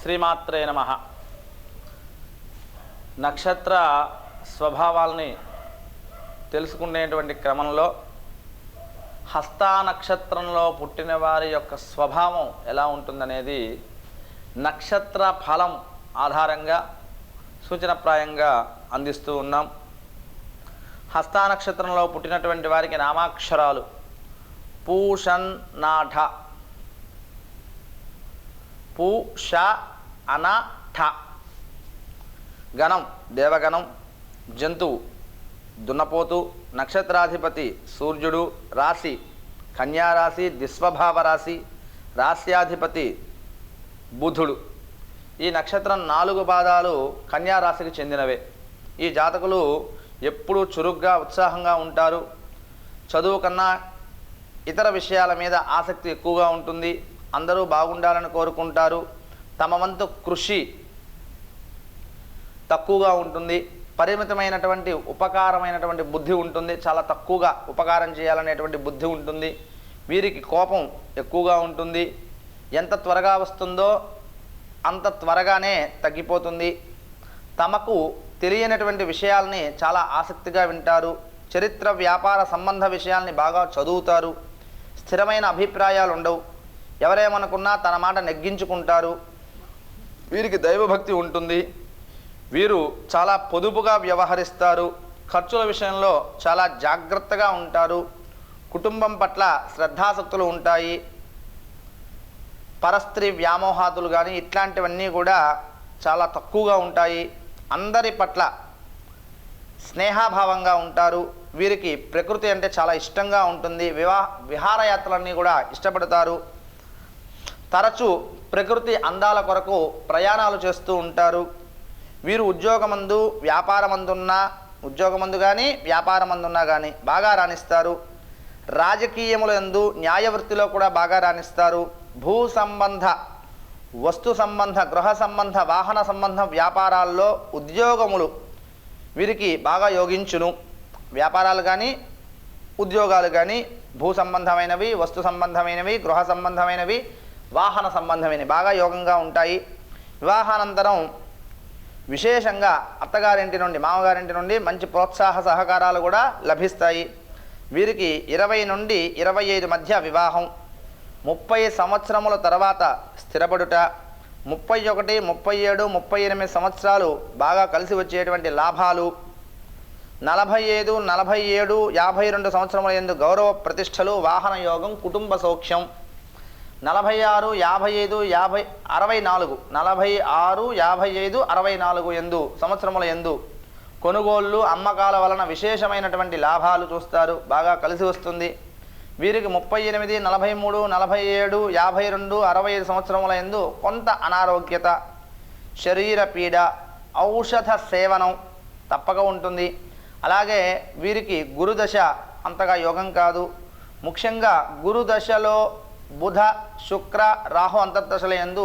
శ్రీమాత్రే నమః. నక్షత్ర స్వభావాల్ని తెలుసుకునేటువంటి క్రమంలో హస్తా నక్షత్రంలో పుట్టిన వారి యొక్క స్వభావం ఎలా ఉంటుందనేది నక్షత్ర ఫలం ఆధారంగా సూచనప్రాయంగా అందిస్తూ ఉన్నాం. హస్తా నక్షత్రంలో పుట్టినటువంటి వారికి నామాక్షరాలు పూషన్ నాఠ, పు ష అన ఠ. గణం దేవగణం, జంతువు దున్నపోతు, నక్షత్రాధిపతి సూర్యుడు, రాశి కన్యారాశి దిస్వభావ రాశి, రాశ్యాధిపతి బుధుడు. ఈ నక్షత్రం 4 పాదాలు కన్యారాశికి చెందినవే. ఈ జాతకులు ఎప్పుడూ చురుగ్గా ఉత్సాహంగా ఉంటారు. చదువు కన్నా ఇతర విషయాల మీద ఆసక్తి ఎక్కువగా ఉంటుంది. అందరూ బాగుండాలని కోరుకుంటారు. తమ వంతు కృషి తక్కువగా ఉంటుంది. పరిమితమైనటువంటి ఉపకారమైనటువంటి బుద్ధి ఉంటుంది. చాలా తక్కువగా ఉపకారం చేయాలనేటువంటి బుద్ధి ఉంటుంది. వీరికి కోపం ఎక్కువగా ఉంటుంది. ఎంత త్వరగా వస్తుందో అంత త్వరగానే తగ్గిపోతుంది. తమకు తెలియనటువంటి విషయాల్ని చాలా ఆసక్తిగా వింటారు. చరిత్ర వ్యాపార సంబంధ విషయాల్ని బాగా చదువుతారు. స్థిరమైన అభిప్రాయాలు ఉండవు. ఎవరేమనుకున్నా తన మాట నెగ్గించుకుంటారు. వీరికి దైవభక్తి ఉంటుంది. వీరు చాలా పొదుపుగా వ్యవహరిస్తారు. ఖర్చుల విషయంలో చాలా జాగ్రత్తగా ఉంటారు. కుటుంబం పట్ల శ్రద్ధాసక్తులు ఉంటాయి. పరస్త్రీ వ్యామోహాదులు కానీ ఇట్లాంటివన్నీ కూడా చాలా తక్కువగా ఉంటాయి. అందరి పట్ల స్నేహాభావంగా ఉంటారు. వీరికి ప్రకృతి అంటే చాలా ఇష్టంగా ఉంటుంది. విహారయాత్రలన్నీ కూడా ఇష్టపడతారు. తరచూ ప్రకృతి అందాల కొరకు ప్రయాణాలు చేస్తూ ఉంటారు. వీరు ఉద్యోగమందు కానీ వ్యాపారమందున్నా కానీ బాగా రాణిస్తారు. రాజకీయముల యందు న్యాయవృత్తిలో కూడా బాగా రాణిస్తారు. భూ సంబంధ, వస్తు సంబంధ, గృహ సంబంధ, వాహన సంబంధ వ్యాపారాల్లో ఉద్యోగములు వీరికి బాగా యోగించును. వ్యాపారాలు కానీ ఉద్యోగాలు కానీ భూ సంబంధమైనవి, వస్తు సంబంధమైనవి, గృహ సంబంధమైనవి, వాహన సంబంధమైనవి బాగా యోగంగా ఉంటాయి. వివాహానంతరం విశేషంగా అత్తగారింటి నుండి మామగారింటి నుండి మంచి ప్రోత్సాహ సహకారాలు కూడా లభిస్తాయి. వీరికి 20 నుండి 25 మధ్య వివాహం, 30 సంవత్సరముల తర్వాత స్థిరపడుట, 31, 37, 38 సంవత్సరాలు బాగా కలిసి వచ్చేటువంటి లాభాలు, 45, 47, 52 సంవత్సరముల యందు గౌరవ ప్రతిష్టలు, వాహన యోగం, కుటుంబ సౌఖ్యం, 46, 55, 64, 46, 55, 64 యందు సంవత్సరముల యందు కొనుగోళ్ళు అమ్మకాల వలన విశేషమైనటువంటి లాభాలు చూస్తారు. బాగా కలిసి వస్తుంది. వీరికి 38, 43, 47, 52, 65 సంవత్సరముల యందు కొంత అనారోగ్యత, శరీర పీడ, ఔషధ సేవనం తప్పక ఉంటుంది. అలాగే వీరికి గురుదశ అంతగా యోగం కాదు. ముఖ్యంగా గురుదశలో బుధ, శుక్ర, రాహు అంతర్దశల యందు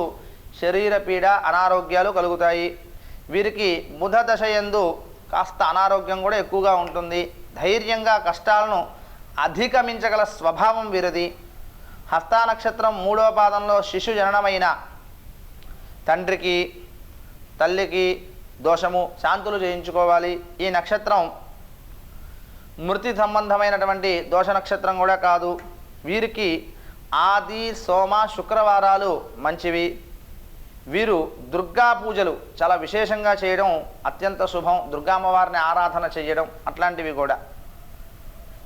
శరీర పీడ, అనారోగ్యాలు కలుగుతాయి. వీరికి బుధ దశ యందు కాస్త అనారోగ్యం కూడా ఎక్కువగా ఉంటుంది. ధైర్యంగా కష్టాలను అధిగమించగల స్వభావం వీరిది. హస్తా నక్షత్రం 3వ పాదంలో శిశు జననమైన తండ్రికి తల్లికి దోషము శాంతులు చేయించుకోవాలి. ఈ నక్షత్రం మృతి సంబంధమైనటువంటి దోష నక్షత్రం కూడా కాదు. వీరికి ఆది, సోమ, శుక్రవారాలు మంచివి. వీరు దుర్గా పూజలు చాలా విశేషంగా చేయడం అత్యంత శుభం. దుర్గామ్మవారిని ఆరాధన చేయడం అట్లాంటివి కూడా,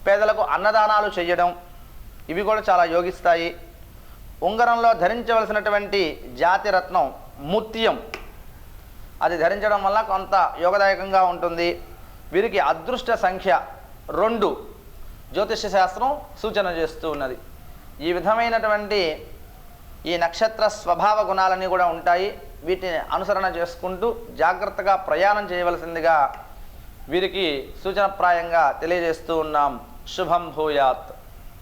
పేదలకు అన్నదానాలు చేయడం ఇవి కూడా చాలా యోగిస్తాయి. ఉంగరంలో ధరించవలసినటువంటి జాతి రత్నం ముత్యం, అది ధరించడం వల్ల కొంత యోగదాయకంగా ఉంటుంది. వీరికి అదృష్ట సంఖ్య 2 జ్యోతిష్య శాస్త్రం సూచన చేస్తూ ఉన్నది. ఈ విధమైనటువంటి ఈ నక్షత్ర స్వభావ గుణాలన్నీ కూడా ఉంటాయి. వీటిని అనుసరణ చేసుకుంటూ జాగ్రత్తగా ప్రయాణం చేయవలసిందిగా వీరికి సూచనప్రాయంగా తెలియజేస్తూ ఉన్నాం. శుభం భూయాత్.